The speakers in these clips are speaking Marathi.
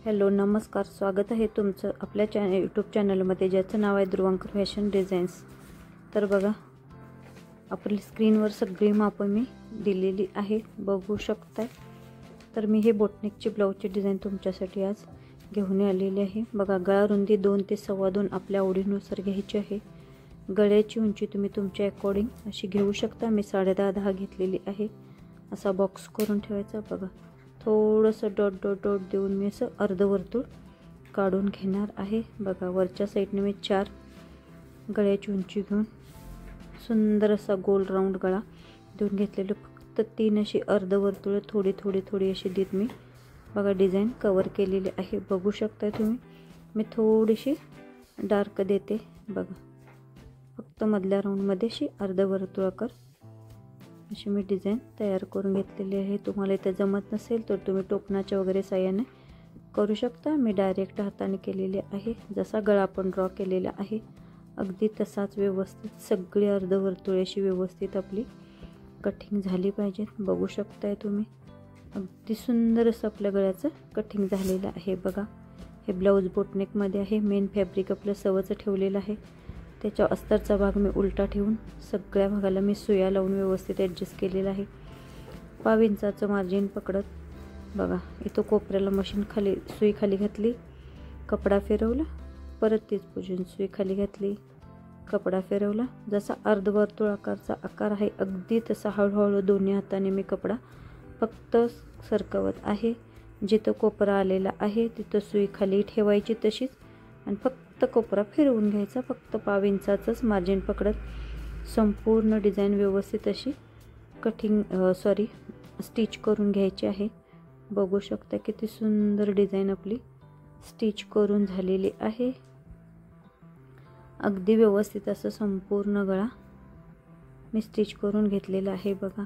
हॅलो नमस्कार, स्वागत आहे तुमचं आपल्या यूट्यूब चॅनलमध्ये ज्याचं नाव आहे ध्रुवांकर फॅशन डिझाईन्स। तर बघा, आपली स्क्रीनवर सगळी मापं मी दिलेली आहे, बघू शकताय। तर मी हे बोटनेकची ब्लाऊजची डिझाईन तुमच्यासाठी आज घेऊन आलेली आहे। बघा, गळा रुंदी 2 ते 2.25 आपल्या आवडीनुसार घ्यायची आहे। गळ्याची उंची तुम्ही तुमच्या अकॉर्डिंग अशी घेऊ शकता। मी 10.5 घेतलेली आहे। असा बॉक्स करून ठेवायचा। बघा, थोडंसं डॉट डॉट डॉट देऊन मी असं अर्धवर्तुळ काढून घेणार आहे। बघा, वरच्या साईडने मी 4 गळ्याची उंची घेऊन सुंदर असा गोल राऊंड गळा देऊन घेतलेलं। फक्त 3 अशी अर्धवर्तुळ थोडी थोडी थोडी अशी देत मी बघा डिझाईन कव्हर केलेली आहे, बघू शकताय तुम्ही। मी थोडीशी डार्क देते। बघा, फक्त मधल्या राऊंडमध्ये अशी अर्धवर्तुळाकार अशी मी डिझाईन तयार करून घेतलेली आहे। तुम्हाला इथे जमत नसेल तर तुम्ही टोपणाच्या वगैरे साहाय्याने करू शकता। मी डायरेक्ट हाताने केलेली आहे। जसा गळा आपण ड्रॉ केलेला आहे अगदी तसाच व्यवस्थित सगळी अर्धवर्तुळे अशी व्यवस्थित आपली कटिंग झाली पाहिजे, बघू शकताय तुम्ही। अगदी सुंदर असं आपल्या गळ्याचं कटिंग झालेलं आहे। बघा, हे ब्लाऊज बोटनेकमध्ये आहे। मेन फॅब्रिक आपलं सवचं ठेवलेलं आहे। त्याच्या अस्तरचा भाग मी उलटा ठेवून सगळ्या भागाला मी सुया लावून व्यवस्थित ॲडजस्ट केलेला आहे। 5 इंचाचं मार्जिन पकडत बघा, इथं कोपऱ्याला मशीन खाली सुई खाली घातली, कपडा फिरवला, परत तीच पोझिशन सुई खाली घातली, कपडा फिरवला। जसा अर्धवर्तुळाकारचा आकार आहे अगदी तसा हळूहळू दोन्ही हाताने मी कपडा फक्त सरकवत आहे। जिथं कोपरा आलेला आहे तिथं सुई खाली ठेवायची तशीच आणि फक्त कोपरा फिरवून घ्यायचा। फक्त 5 इंचाचंच मार्जिन पकडत संपूर्ण डिझाईन व्यवस्थित अशी स्टिच करून घ्यायची आहे। बघू शकता किती सुंदर डिझाईन आपली स्टिच करून झालेली आहे। अगदी व्यवस्थित असं संपूर्ण गळा मी स्टिच करून घेतलेला आहे। बघा,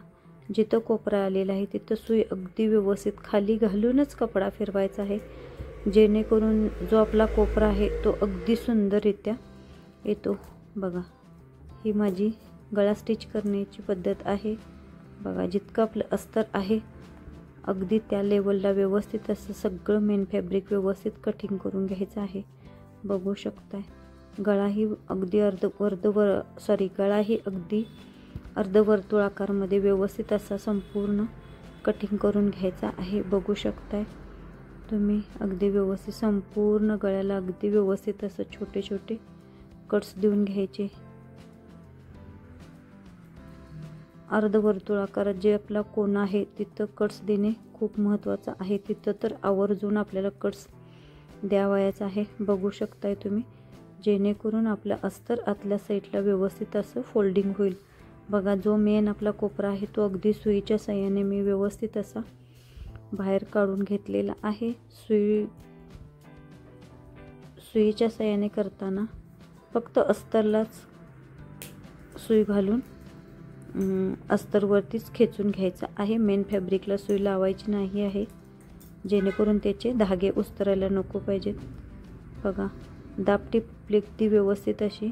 जिथं कोपरा आलेला आहे तिथं सुई अगदी व्यवस्थित खाली घालूनच कपडा फिरवायचा आहे, जेणेकरून जो आपला कोपरा आहे तो अगदी सुंदररित्या येतो। बघा, ही माझी गळा स्टिच करण्याची पद्धत आहे। बघा, जितकं आपलं अस्तर आहे अगदी त्या लेवलला व्यवस्थित असं सगळं मेन फॅब्रिक व्यवस्थित कटिंग करून घ्यायचं आहे, बघू शकताय। गळाही अगदी अर्धवर्तुळाकारमध्ये व्यवस्थित असा संपूर्ण कटिंग करून घ्यायचा आहे, बघू शकताय तुम्ही। अगदी व्यवस्थित संपूर्ण गळ्याला अगदी व्यवस्थित असं छोटे छोटे कट्स देऊन घ्यायचे। अर्धवर्तुळाकारात जे आपला कोना आहे तिथं कट्स देणे खूप महत्त्वाचं आहे। तिथं तर आवर्जून आपल्याला कट्स द्यावायचा आहे, बघू शकताय तुम्ही, जेणेकरून आपला अस्तर आतल्या साईडला व्यवस्थित असं फोल्डिंग होईल। बघा, जो मेन आपला कोपरा आहे तो अगदी सुईच्या साहाय्याने मी व्यवस्थित असा बाहेर काढून घेतलेला आहे। सुईच्या साहाय्याने करताना फक्त अस्तरलाच सुई घालून अस्तरवरतीच खेचून घ्यायचा आहे। मेन फॅब्रिकला सुई लावायची नाही आहे, जेणेकरून त्याचे धागे उस्तरायला नको पाहिजेत। बघा, दाबटीप अगदी व्यवस्थित अशी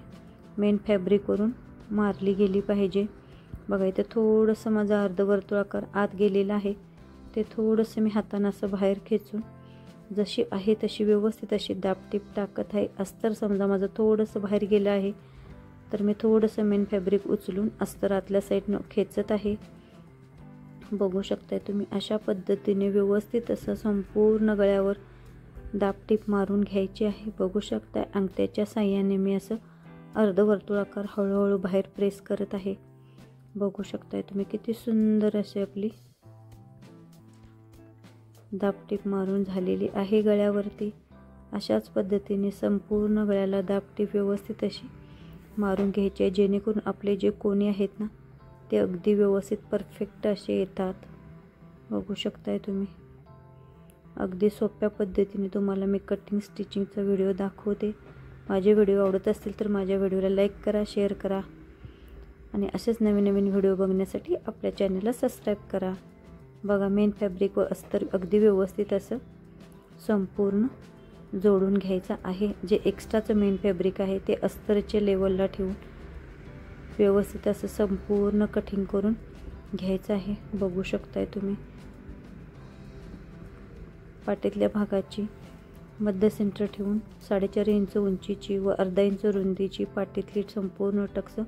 मेन फॅब्रिकवरून मारली गेली पाहिजे। बघा, इथं थोडंसं माझा अर्धवर्तुळाकार आत गेलेला आहे, ते थोडंसं मी हातानं असं बाहेर खेचून जशी आहे तशी व्यवस्थित अशी दाबटीप टाकत आहे। अस्तर समजा माझं थोडंसं बाहेर गेलं आहे तर मी थोडंसं मेन फॅब्रिक उचलून अस्तर आतल्या साईडनं खेचत आहे, बघू शकताय तुम्ही। अशा पद्धतीने व्यवस्थित असं संपूर्ण गळ्यावर दाबटीप मारून घ्यायची आहे, बघू शकताय। अंगठ्याच्या साहाय्याने मी असं अर्धवर्तुळाकार हळूहळू बाहेर प्रेस करत आहे, बघू शकताय तुम्ही। किती सुंदर अशी आपली दाबटीप मारून झालेली आहे गळ्यावरती। अशाच पद्धतीने संपूर्ण गळ्याला दाबटीप व्यवस्थित अशी मारून घ्यायची आहे, जेणेकरून आपले जे कोणी आहेत ना ते अगदी व्यवस्थित परफेक्ट असे येतात, बघू शकताय तुम्ही। अगदी सोप्या पद्धतीने तुम्हाला मी कटिंग स्टिचिंगचा व्हिडिओ दाखवते। माझे व्हिडिओ आवडत असतील तर माझ्या व्हिडिओला लाईक करा, शेअर करा आणि असेच नवीन नवीन व्हिडिओ बघण्यासाठी आपल्या चॅनलला सबस्क्राईब करा। बघा, मेन फॅब्रिक व अस्तर अगदी व्यवस्थित असं संपूर्ण जोडून घ्यायचं आहे। जे एक्स्ट्राचं मेन फॅब्रिक आहे ते अस्तरच्या लेवलला ठेवून व्यवस्थित असं संपूर्ण कटिंग करून घ्यायचं आहे, बघू शकताय तुम्ही। पाटीतल्या भागाची मध्य सेंटर ठेवून 4.5 इंच उंचीची व अर्धा इंच रुंदीची पाटीतली संपूर्ण टक्स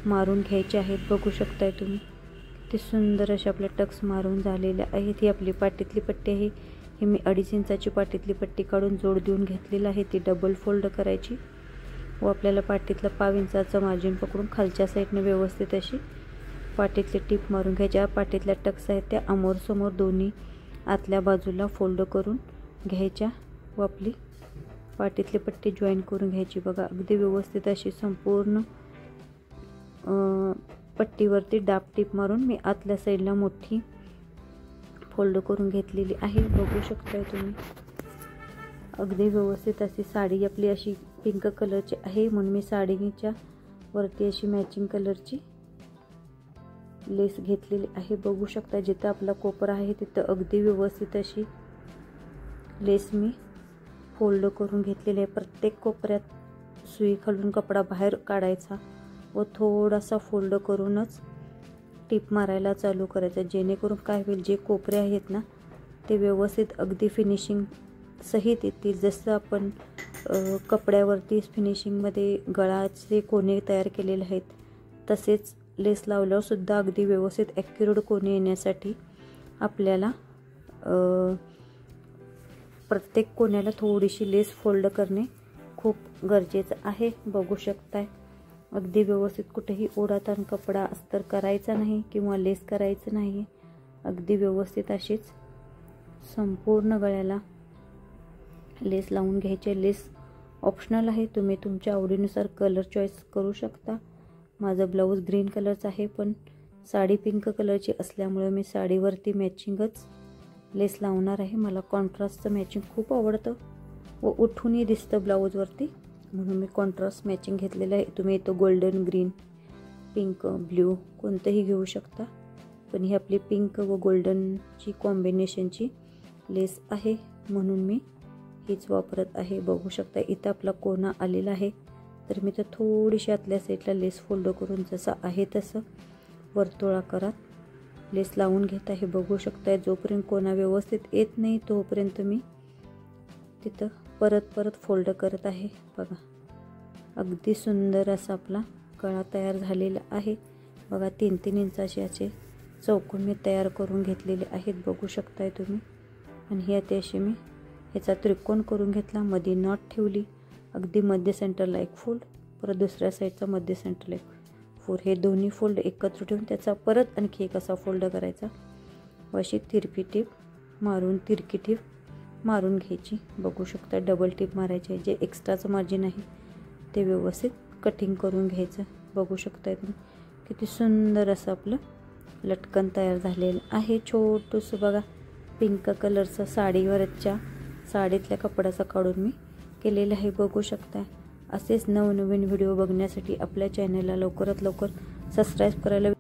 मारून घ्यायचे आहेत। बघू शकताय तुम्ही किती सुंदर अशा आपल्या टक्स मारून झालेल्या आहेत। ही आपली पाटीतली पट्टी आहे। ही मी 2.5 इंचाची पाटीतली पट्टी काढून जोड देऊन घेतलेली आहे। ती डबल फोल्ड करायची व आपल्याला पाटीतला 1/2 इंचाचं मार्जिन पकडून खालच्या साईडने व्यवस्थित अशी पाटीतली टीप मारून घ्यायची। पाटीतल्या टक्स आहेत त्या अमोर समोर दोन्ही आतल्या बाजूला फोल्ड करून घ्यायच्या व आपली पाटीतली पट्टी जॉईन करून घ्यायची। बघा अगदी व्यवस्थित अशी संपूर्ण पट्टीवरती डाब टीप मारून मी आतल्या साईडला मोठी फोल्ड करून घेतलेली आहे। बघू शकताय तुम्ही अगदी व्यवस्थित अशी साडी आपली अशी पिंक कलरची आहे म्हणून मी साडीच्या वरती अशी मॅचिंग कलरची लेस घेतलेली आहे। बघू शकता जिथं आपला कोपरा आहे तिथं अगदी व्यवस्थित अशी लेस मी फोल्ड करून घेतलेली आहे। प्रत्येक कोपऱ्यात सुई खालून कपडा बाहेर काढायचा व थोडासा फोल्ड करूनच टीप मारायला चालू करायचं, जेणेकरून काय होईल जे कोपरे आहेत ना ते व्यवस्थित अगदी फिनिशिंग सहित येतील। जसं आपण कपड्यावरती फिनिशिंगमध्ये गळाचे कोने तयार केलेले आहेत तसेच लेस लावल्यावर सुद्धा अगदी व्यवस्थित ॲक्युरेट कोने येण्यासाठी आपल्याला प्रत्येक कोण्याला थोडीशी लेस फोल्ड करणे खूप गरजेचं आहे। बघू शकताय अगदी व्यवस्थित कुठेही ओढाताण कपडा अस्तर करायचा नाही किंवा लेस करायचं नाही। अगदी व्यवस्थित अशीच संपूर्ण गळ्याला लेस लावून घ्यायचे। लेस ऑप्शनल आहे, तुम्ही तुमच्या आवडीनुसार कलर चॉईस करू शकता। माझा ब्लाऊज ग्रीन कलरचा आहे पण साडी पिंक कलरची असल्यामुळे मी साडीवरती मॅचिंगच लेस लावणार आहे। मला कॉन्ट्रास्टचं मॅचिंग खूप आवडतं व उठूनही दिसतं ब्लाऊजवरती म्हणून मी कॉन्ट्रास्ट मॅचिंग घेतलेलं आहे। तुम्ही तो गोल्डन ग्रीन पिंक ब्ल्यू कोणतंही घेऊ शकता पण ही आपली पिंक व गोल्डनची कॉम्बिनेशनची लेस आहे म्हणून मी हीच वापरत आहे। बघू शकता इथं आपला कोना आलेला आहे तर मी तर थोडीशी आतल्या साईडला लेस फोल्ड करून जसं आहे तसं वर्तुळाकारात लेस लावून घेत आहे। बघू शकता जोपर्यंत कोना व्यवस्थित येत नाही तोपर्यंत मी तिथं परत फोल्ड करत आहे। बघा अगदी सुंदर असा आपला गळा तयार झालेला आहे। बघा 3-3 इंचाचे असे चौकोन मी तयार करून घेतलेले आहेत। बघू शकताय तुम्ही आणि हे आता असे मी ह्याचा त्रिकोण करून घेतला, मध्ये नॉट ठेवली, अगदी मध्य सेंटरला एक फोल्ड, परत दुसऱ्या साईडचा मध्य सेंटरला एक फोल्ड, हे दोन्ही फोल्ड एकत्र ठेवून त्याचा परत आणखी एक असा फोल्ड करायचा व अशी तिरकी टीप मारून घ्यायची। बघू शकता डबल टीप मारायची, जे एक्स्ट्राचं मार्जिन आहे ते व्यवस्थित कटिंग करून घ्यायचं। बघू शकता तुम्ही किती सुंदर असं आपलं लटकन तयार झालेलं आहे छोटूसं। बघा पिंक कलरचं साडीतल्या कपड्याचा काढून मी केलेलं आहे। बघू शकता असेच नवनवीन व्हिडिओ बघण्यासाठी आपल्या चॅनलला लवकरात लवकर सबस्क्राईब करायला